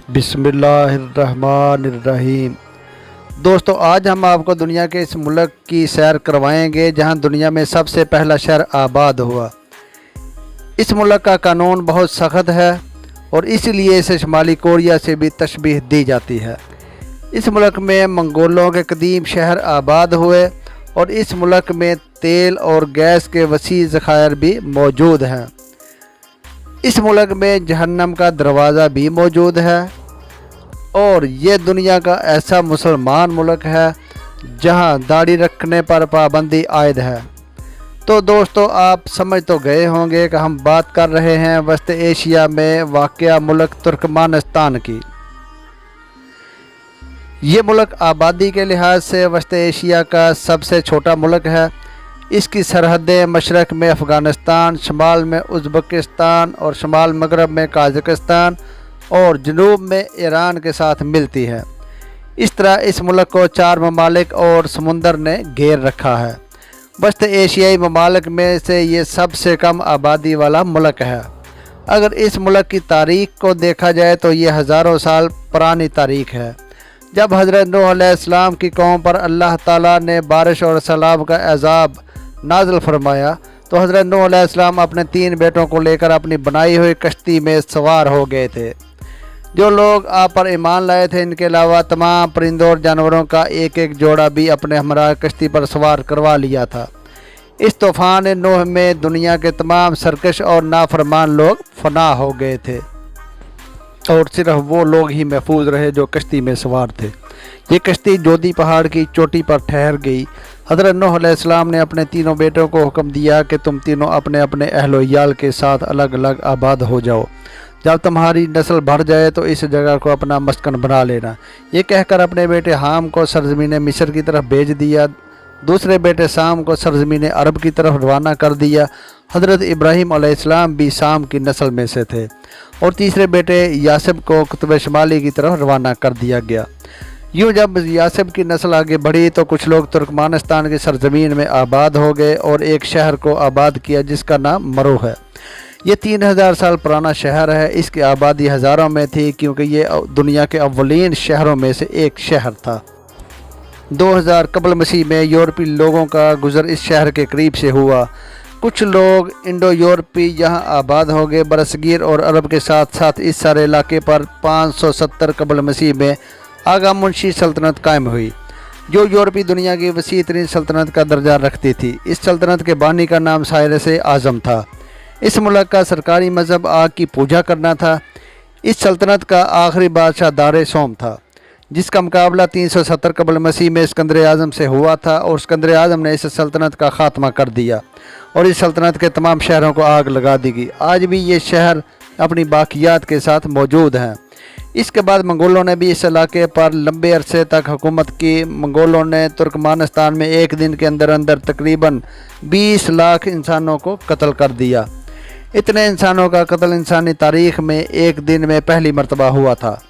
बिस्मिल्लाहिर्रहमानिर्रहीम। दोस्तों, आज हम आपको दुनिया के इस मुल्क की सैर करवाएंगे जहां दुनिया में सबसे पहला शहर आबाद हुआ। इस मुल्क का कानून बहुत सख्त है और इसलिए इसे शुमाली कोरिया से भी तशबीह दी जाती है। इस मुल्क में मंगोलों के कदीम शहर आबाद हुए और इस मुल्क में तेल और गैस के वसी ज़खायर भी मौजूद हैं। इस मुल्क में जहन्नम का दरवाज़ा भी मौजूद है और ये दुनिया का ऐसा मुसलमान मुल्क है जहां दाढ़ी रखने पर पाबंदी आयद है। तो दोस्तों, आप समझ तो गए होंगे कि हम बात कर रहे हैं वस्त एशिया में वाक़या मुल्क तुर्कमानिस्तान की। ये मुल्क आबादी के लिहाज से वस्त एशिया का सबसे छोटा मुल्क है। इसकी सरहदें मशरक़ में अफ़गानिस्तान, शुमाल में उज़्बेकिस्तान और शुमाल मगरब में कजाकिस्तान और जनूब में ईरान के साथ मिलती है। इस तरह इस मुल्क को 4 ममालिक और समुंदर ने घेर रखा है। वस्त एशियाई ममालिक में से ये सबसे कम आबादी वाला मुल्क है। अगर इस मुल्क की तारीख़ को देखा जाए तो ये हज़ारों साल पुरानी तारीख़ है। जब हज़रत नूह अलैहिस्सलाम की कौम पर अल्लाह ताला ने बारिश और सैलाब का अज़ाब नाज़िल फरमाया तो हज़रत नूह अलैहिस्सलाम अपने 3 बेटों को लेकर अपनी बनाई हुई कश्ती में सवार हो गए थे। जो लोग आप पर ईमान लाए थे, इनके अलावा तमाम परिंदों और जानवरों का एक एक जोड़ा भी अपने हमरा कश्ती पर सवार करवा लिया था। इस तूफ़ान नूह में दुनिया के तमाम सरकश और नाफरमान लोग फना हो गए थे और सिर्फ वो लोग ही महफूज रहे जो कश्ती में सवार थे। ये कश्ती जोधी पहाड़ की चोटी पर ठहर गई। हज़रत नूह अलैहिस्सलाम ने अपने तीनों बेटों को हुक्म दिया कि तुम तीनों अपने अपने अहलो याल के साथ अलग अलग आबाद हो जाओ। जब तुम्हारी नस्ल बढ़ जाए तो इस जगह को अपना मस्कन बना लेना। ये कहकर अपने बेटे हाम को सरजमीन मिस्र की तरफ भेज दिया। दूसरे बेटे साम को सरजमीन अरब की तरफ रवाना कर दिया। हज़रत इब्राहीम अलैहिस्सलाम भी साम की नस्ल में से थे और तीसरे बेटे यासिब को कुतुब शुमाली की तरफ रवाना कर दिया गया। यूँ जब यासिब की नस्ल आगे बढ़ी तो कुछ लोग तुर्कमानिस्तान की सरजमीन में आबाद हो गए और एक शहर को आबाद किया जिसका नाम मरू है। ये 3000 साल पुराना शहर है। इसकी आबादी हज़ारों में थी क्योंकि ये दुनिया के अव्वलीन शहरों में से एक शहर था। 2000 कबल मसीह में यूरोपी लोगों का गुज़र इस शहर के करीब से हुआ। कुछ लोग इंडो यूरोपी यहाँ आबाद हो गए। बरसगीर और अरब के साथ साथ इस सारे इलाके पर 570 कबल मसीह में आगा मुंशी सल्तनत कायम हुई जो यूरोपी दुनिया की वसी तरीन सल्तनत का दर्जा रखती थी। इस सल्तनत के बानी का नाम साइरस आज़म था। इस मुल्क का सरकारी मज़हब आग की पूजा करना था। इस सल्तनत का आखिरी बादशाह दार सोम था जिसका मुकाबला 370 कबल मसीह में सिकंदर आज़म से हुआ था और सिकंदर आज़म ने इस सल्तनत का ख़ात्मा कर दिया और इस सल्तनत के तमाम शहरों को आग लगा दी गई। आज भी ये शहर अपनी बाकियात के साथ मौजूद हैं। इसके बाद मंगोलों ने भी इस इलाके पर लंबे अरसे तक हुकूमत की। मंगोलों ने तुर्कमानिस्तान में एक दिन के अंदर अंदर तकरीबन 20 लाख इंसानों को कत्ल कर दिया। इतने इंसानों का कत्ल इंसानी तारीख़ में एक दिन में पहली मरतबा हुआ था।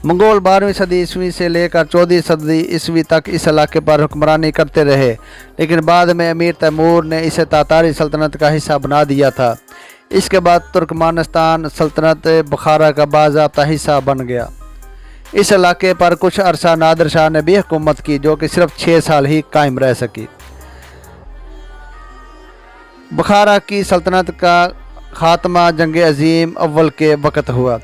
मंगोल 12वीं सदी ईस्वी से लेकर 14वीं सदी ईस्वी तक इस इलाके पर हुक्मरानी करते रहे, लेकिन बाद में अमीर तैमूर ने इसे तातारी सल्तनत का हिस्सा बना दिया था। इसके बाद तुर्कमानिस्तान सल्तनत बुखारा का बाज़ाब्ता हिस्सा बन गया। इस इलाके पर कुछ अरसा नादिर शाह ने भी हुकूमत की जो कि सिर्फ 6 साल ही कायम रह सकी। बुखारा की सल्तनत का ख़ात्मा जंग अज़ीम अव्वल के वक़्त हुआ।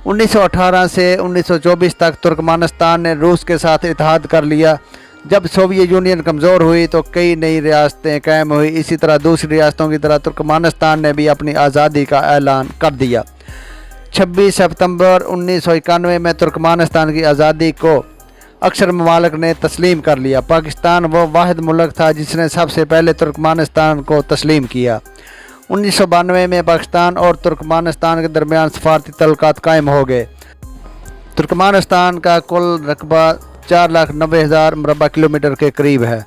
1918 से 1924 तक तुर्कमानिस्तान ने रूस के साथ इत्तेहाद कर लिया। जब सोवियत यूनियन कमज़ोर हुई तो कई नई रियासतें कायम हुई। इसी तरह दूसरी रियासतों की तरह तुर्कमानिस्तान ने भी अपनी आज़ादी का ऐलान कर दिया। 26 सितंबर 1991 में तुर्कमानिस्तान की आज़ादी को अक्सर ममालिक ने तस्लीम कर लिया। पाकिस्तान वो वाहिद मुल्क था जिसने सबसे पहले तुर्कमानिस्तान को तस्लीम किया। 1992 में पाकिस्तान और तुर्कमानिस्तान के दरमियान सफारती तल्लुकात कायम हो गए। तुर्कमानिस्तान का कुल रकबा 4,90,000 मुरबा किलोमीटर के करीब है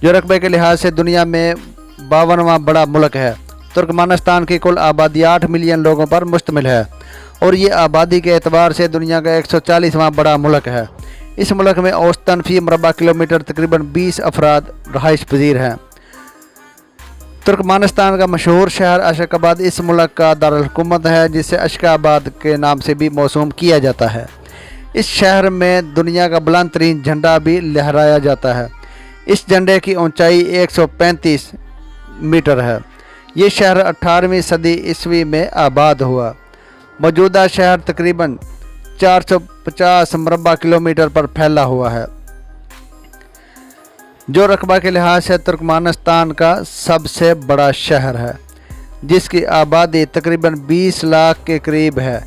जो रकबे के लिहाज से दुनिया में 52वां बड़ा मुल्क है। तुर्कमानिस्तान की कुल आबादी 8 मिलियन लोगों पर मुश्तमिल है और ये आबादी के एतबार से दुनिया का 140वां बड़ा मुल्क है। इस मुल्क में औसतन फ़ी मुरबा किलोमीटर तकरीबन 20 अफराद रहाइश पजीर हैं। तुर्कमानिस्तान का मशहूर शहर अशकाबाद इस मुल्क का दारुल-हुकूमत है, जिसे अशकाबाद के नाम से भी मौसूम किया जाता है। इस शहर में दुनिया का बुलंद तरीन झंडा भी लहराया जाता है। इस झंडे की ऊंचाई 135 मीटर है। ये शहर 18वीं सदी ईस्वी में आबाद हुआ। मौजूदा शहर तकरीबन 450 मरबा किलोमीटर पर फैला हुआ है, जो रकबा के लिहाज से तुर्कमानिस्तान का सबसे बड़ा शहर है, जिसकी आबादी तकरीबन 20 लाख के करीब है।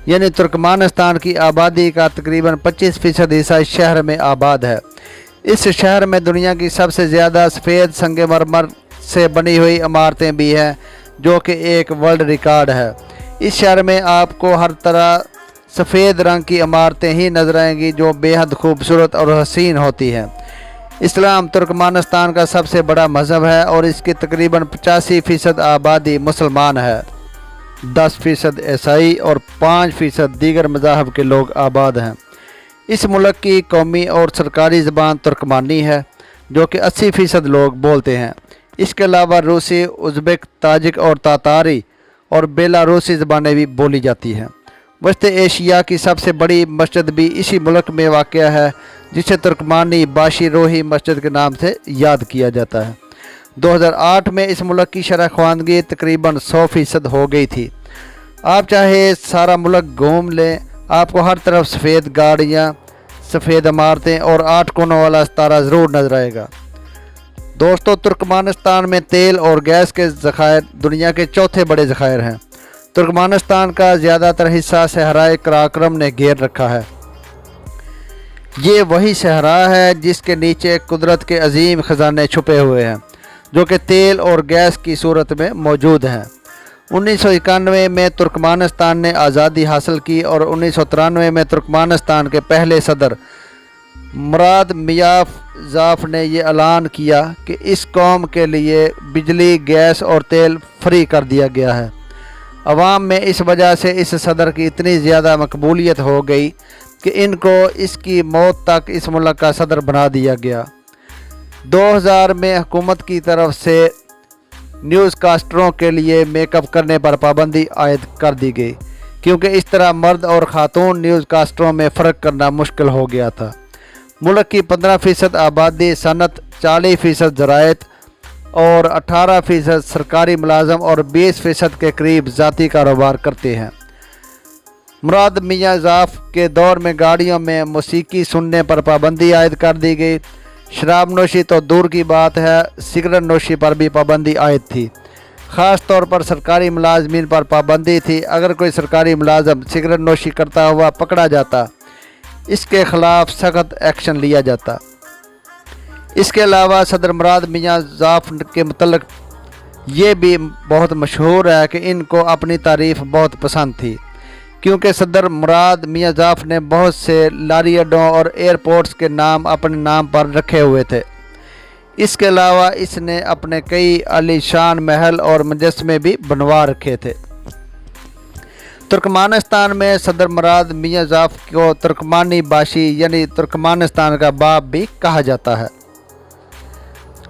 यानी तुर्कमानिस्तान की आबादी का तकरीबन 25% हिस्सा इस शहर में आबाद है। इस शहर में दुनिया की सबसे ज़्यादा सफ़ेद संगमरमर से बनी हुई इमारतें भी हैं, जो कि एक वर्ल्ड रिकॉर्ड है। इस शहर में आपको हर तरह सफ़ेद रंग की इमारतें ही नजर आएंगी, जो बेहद खूबसूरत और हसीन होती हैं। इस्लाम तुर्कमानिस्तान का सबसे बड़ा मज़हब है और इसकी तकरीबन 85% आबादी मुसलमान है। 10% ईसाई और 5% दीगर मज़ाहब के लोग आबाद हैं। इस मुल्क की कौमी और सरकारी ज़बान तुर्कमानी है, जो कि 80% लोग बोलते हैं। इसके अलावा रूसी, उज़्बेक, ताजिक और तातारी और बेलारूसी ज़बानें भी बोली जाती हैं। वस्त एशिया की सबसे बड़ी मस्जिद भी इसी मुल्क में वाक़या है, जिसे तुर्कमानी बाशी रोही मस्जिद के नाम से याद किया जाता है। 2008 में इस मुल्क की शरह ख्वानगी तकरीबन 100% हो गई थी। आप चाहे सारा मुल्क घूम लें, आपको हर तरफ सफ़ेद गाड़ियाँ, सफ़ेद इमारतें और 8 कोनों वाला सितारा ज़रूर नजर आएगा। दोस्तों, तुर्कमानिस्तान में तेल और गैस के ज़खायर दुनिया के चौथे बड़े ज़खायर हैं। तुर्कमानिस्तान का ज़्यादातर हिस्सा सहराए कराकरम ने घेर रखा है। ये वही सहरा है जिसके नीचे कुदरत के अजीम ख़जाने छुपे हुए हैं, जो कि तेल और गैस की सूरत में मौजूद हैं। 1991 में तुर्कमानिस्तान ने आज़ादी हासिल की और 1993 में तुर्कमानिस्तान के पहले सदर मुराद मियाज़ाफ ने यह ऐलान किया कि इस कौम के लिए बिजली, गैस और तेल फ्री कर दिया गया है। अवाम में इस वजह से इस सदर की इतनी ज़्यादा मकबूलियत हो गई कि इनको इसकी मौत तक इस मुल्क का सदर बना दिया गया। 2000 में हुकूमत की तरफ से न्यूज़ कास्टरों के लिए मेकअप करने पर पाबंदी आयद कर दी गई, क्योंकि इस तरह मर्द और ख़ातून न्यूज़ कास्टरों में फ़र्क करना मुश्किल हो गया था। मुल्क की 15% आबादी सनत, 40% ज़राअत और 18% सरकारी मुलाजम और 20% के करीब ज़ाती कारोबार करते हैं। मुराद मियाज़ाफ के दौर में गाड़ियों में मौसीकी सुनने पर पाबंदी आयद कर दी गई। शराब नोशी तो दूर की बात है, सिगरेट नोशी पर भी पाबंदी आयद थी। ख़ास तौर पर सरकारी मुलाजमीन पर पाबंदी थी। अगर कोई सरकारी मुलाजम सिगरेट नोशी करता हुआ पकड़ा जाता, इसके ख़िलाफ़ सख्त एक्शन लिया जाता। इसके अलावा सदर मुराद मियाज़ाफ के मुतल्लिक़ ये भी बहुत मशहूर है कि इनको अपनी तारीफ़ बहुत पसंद थी, क्योंकि सदर मुराद मियाज़ाफ ने बहुत से लारी अड्डों और एयरपोर्ट्स के नाम अपने नाम पर रखे हुए थे। इसके अलावा इसने अपने कई आलीशान महल और मुजस्समे भी बनवा रखे थे। तुर्कमानिस्तान में सदर मुराद मियाज़ाफ को तुर्कमानी बाशी यानी तुर्कमानिस्तान का बाप भी कहा जाता है।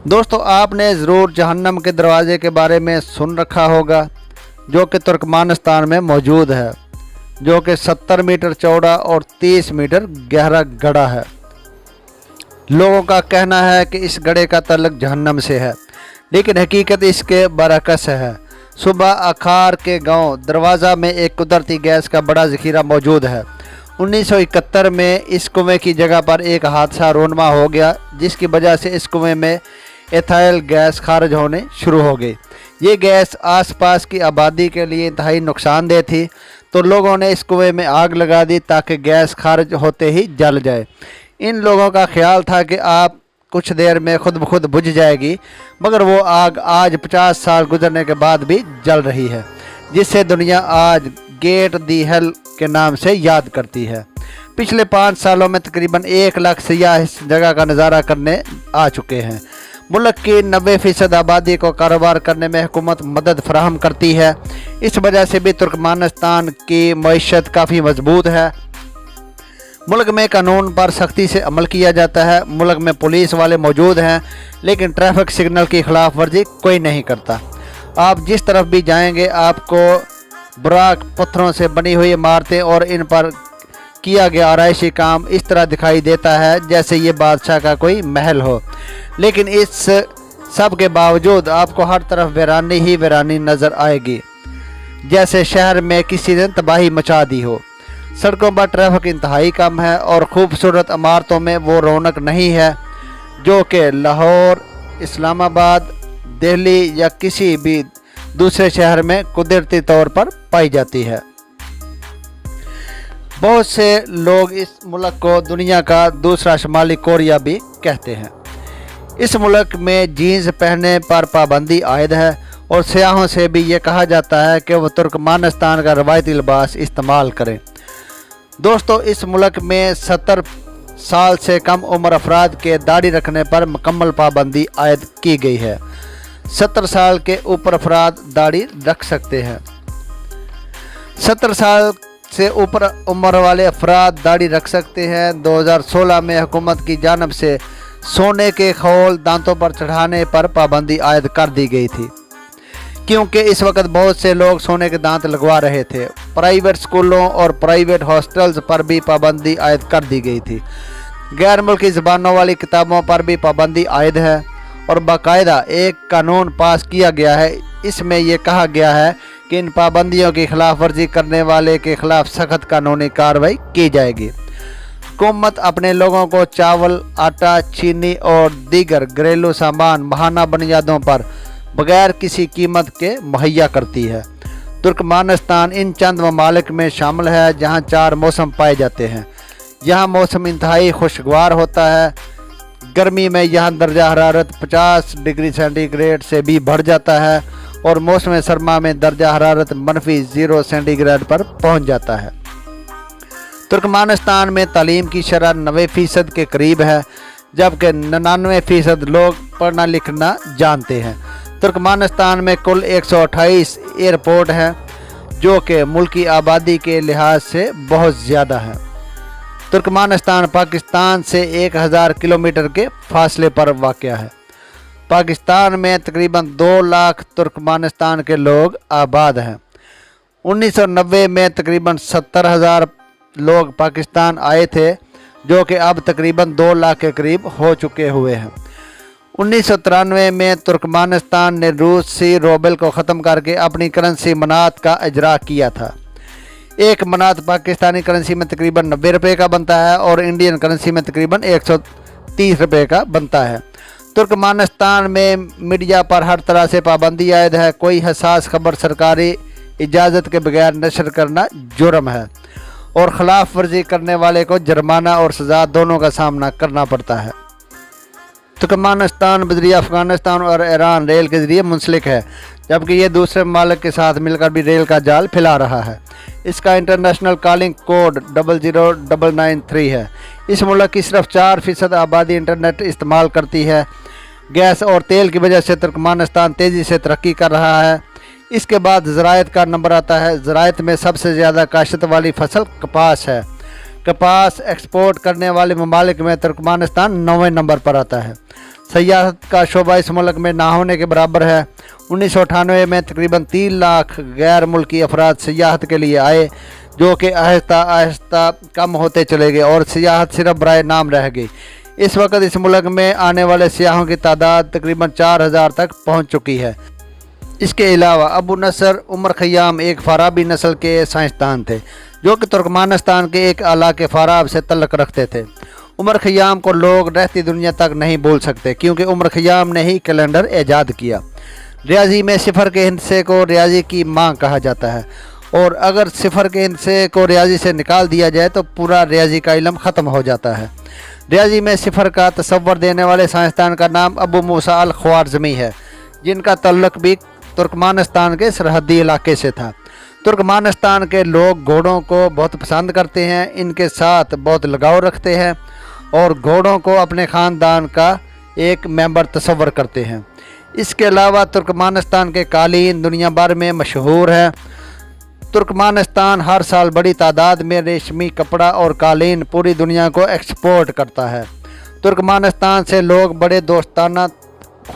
दोस्तों, आपने ज़रूर जहन्नम के दरवाज़े के बारे में सुन रखा होगा, जो कि तुर्कमानिस्तान में मौजूद है, जो कि 70 मीटर चौड़ा और 30 मीटर गहरा गड्ढा है। लोगों का कहना है कि इस गड्ढे का ताल्लुक जहन्नम से है, लेकिन हकीकत इसके बरअक्स है। सुबह अखार के गांव दरवाज़ा में एक कुदरती गैस का बड़ा ज़ख़ीरा मौजूद है। 1971 में इस कुएँ की जगह पर एक हादसा रोनमा हो गया, जिसकी वजह से इस कुएँ में एथाइल गैस खारिज होने शुरू हो गई। ये गैस आसपास की आबादी के लिए इंतहाई नुकसानदेह थी, तो लोगों ने इस कुएँ में आग लगा दी ताकि गैस खारिज होते ही जल जाए। इन लोगों का ख्याल था कि आप कुछ देर में खुद ब खुद बुझ जाएगी, मगर वो आग आज 50 साल गुजरने के बाद भी जल रही है, जिससे दुनिया आज गेट दी हेल के नाम से याद करती है। पिछले 5 सालों में तकरीबन 1 लाख सियाह इस जगह का नज़ारा करने आ चुके हैं। मुल्क की 90% आबादी को कारोबार करने में हुकूमत मदद फराहम करती है। इस वजह से भी तुर्कमानिस्तान की मईशत काफ़ी मजबूत है। मुल्क में कानून पर सख्ती से अमल किया जाता है। मुल्क में पुलिस वाले मौजूद हैं, लेकिन ट्रैफिक सिग्नल की खिलाफ वर्जी कोई नहीं करता। आप जिस तरफ भी जाएंगे आपको बुराक पत्थरों से बनी हुई इमारतें और इन पर किया गया आराइशी काम इस तरह दिखाई देता है जैसे ये बादशाह का कोई महल हो, लेकिन इस सब के बावजूद आपको हर तरफ वीरानी ही वीरानी नज़र आएगी, जैसे शहर में किसी ने तबाही मचा दी हो। सड़कों पर ट्रैफिक इंतहाई कम है और खूबसूरत इमारतों में वो रौनक नहीं है जो कि लाहौर, इस्लामाबाद, दिल्ली या किसी भी दूसरे शहर में कुदरती तौर पर पाई जाती है। बहुत से लोग इस मुल्क को दुनिया का दूसरा शुमाली कोरिया भी कहते हैं। इस मुल्क में जीन्स पहनने पर पाबंदी आयद है और सयाहों से भी ये कहा जाता है कि वह तुर्कमानिस्तान का रवायती लिबास इस्तेमाल करें। दोस्तों, इस मुल्क में 70 साल से कम उम्र अफराद के दाढ़ी रखने पर मुकम्मल पाबंदी आयद की गई है। 70 साल के ऊपर अफराद दाढ़ी रख सकते हैं। 70 साल से ऊपर उम्र वाले अफराद दाढ़ी रख सकते हैं। 2016 में हुकूमत की जानिब से सोने के खौल दांतों पर चढ़ाने पर पाबंदी आयद कर दी गई थी, क्योंकि इस वक्त बहुत से लोग सोने के दांत लगवा रहे थे। प्राइवेट स्कूलों और प्राइवेट हॉस्टल्स पर भी पाबंदी आयद कर दी गई थी। गैर मुल्की ज़बानों वाली किताबों पर भी पाबंदी आयद है और बाकायदा एक कानून पास किया गया है। इसमें यह कहा गया है कि इन पाबंदियों की खिलाफ वर्जी करने वाले के खिलाफ सख्त कानूनी कार्रवाई की जाएगी। हुकूमत अपने लोगों को चावल, आटा, चीनी और दीगर घरेलू सामान माहाना बुनियादों पर बगैर किसी कीमत के मुहैया करती है। तुर्कमानिस्तान इन चंद ममालिक में शामिल है जहाँ 4 मौसम पाए जाते हैं। यहाँ मौसम इंतहाई खुशगवार होता है। गर्मी में यहाँ दर्जा हरारत 50 डिग्री सेंटीग्रेड से भी बढ़ जाता है और मौसम सरमा में दर्जा हरारत -0 सेंटीग्रेड पर पहुँच जाता है। तुर्कमानिस्तान में तालीम की शरह 90% के करीब है, जबकि 99% लोग पढ़ना लिखना जानते हैं। तुर्कमानिस्तान में कुल 128 एयरपोर्ट हैं, जो कि मुल्की आबादी के लिहाज से बहुत ज़्यादा है। तुर्कमानिस्तान पाकिस्तान से 1000 किलोमीटर के फासले पर वाक़या है। पाकिस्तान में तकरीबन 2 लाख तुर्कमानिस्तान के लोग आबाद हैं। 1990 में तकरीबन 70,000 लोग पाकिस्तान आए थे, जो कि अब तकरीबन 2 लाख के करीब हो चुके हुए हैं। 1993 में तुर्कमानिस्तान ने रूसी रूबल को ख़त्म करके अपनी करेंसी मनात का इजरा किया था। एक मनात पाकिस्तानी करेंसी में तकरीबन 90 रुपये का बनता है और इंडियन करेंसी में तकरीबन 130 रुपये का बनता है। तुर्कमानिस्तान में मीडिया पर हर तरह से पाबंदी आयद है। कोई हसास खबर सरकारी इजाज़त के बगैर नशर करना जुर्म है और ख़िलाफ़ वर्जी करने वाले को जुर्माना और सज़ा दोनों का सामना करना पड़ता है। तुर्कमानिस्तान बजरिए अफ़गानिस्तान और ईरान रेल के ज़रिए मुंसलिक है, जबकि ये दूसरे ममालिक के साथ मिलकर भी रेल का जाल फैला रहा है। इसका इंटरनेशनल कॉलिंग कोड 00993 है। इस मुल्क की सिर्फ 4% आबादी इंटरनेट इस्तेमाल करती है। गैस और तेल की वजह से तुर्कमानिस्तान तेज़ी से तरक्की कर रहा है। इसके बाद ज़राअत का नंबर आता है। ज़राअत में सबसे ज़्यादा काश्त वाली फसल कपास है। कपास एक्सपोर्ट करने वाले ममालिक में तुर्कमानिस्तान 9वें नंबर पर आता है। सयाहत का शोबा इस मुल्क में ना होने के बराबर है। 1998 में तकरीबन 3 लाख गैर मुल्की अफराद सयाहत के लिए आए, जो कि आहिस्ता आहिस्ता कम होते चले गए और सियाहत सिर्फ बराए नाम रह गई। इस वक्त इस मुल्क में आने वाले सियाहों की तादाद तकरीबन 4000 तक पहुँच चुकी है। इसके अलावा अबू नसर उमर खयाम एक फ़ाराबी नस्ल के साइंसदान थे, जो कि तुर्कमानिस्तान के एक इलाके फ़ाराब से तल्लुक़ रखते थे। उमर खयाम को लोग रहती दुनिया तक नहीं भूल सकते, क्योंकि उमर खयाम ने ही कैलेंडर ईजाद किया। रियाजी में सिफर के हिस्से को रियाजी की माँ कहा जाता है, और अगर सिफर के हिस्से को रियाजी से निकाल दिया जाए तो पूरा रियाजी का इल्म ख़त्म हो जाता है। रियाजी में सिफर का तसव्वुर देने वाले साइंसदान का नाम अबू मूसा अल ख्वारिज़मी है, जिनका तल्लुक़ भी तुर्कमानिस्तान के सरहदी इलाके से था। तुर्कमानिस्तान के लोग घोड़ों को बहुत पसंद करते हैं, इनके साथ बहुत लगाव रखते हैं और घोड़ों को अपने ख़ानदान का एक मेंबर तस्वर करते हैं। इसके अलावा तुर्कमानिस्तान के कालीन दुनिया भर में मशहूर है। तुर्कमानिस्तान हर साल बड़ी तादाद में रेशमी कपड़ा और कालीन पूरी दुनिया को एक्सपोर्ट करता है। तुर्कमानिस्तान से लोग बड़े दोस्ताना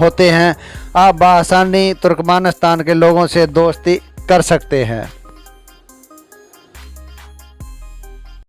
होते हैं। आप बआसानी तुर्कमानिस्तान के लोगों से दोस्ती कर सकते हैं।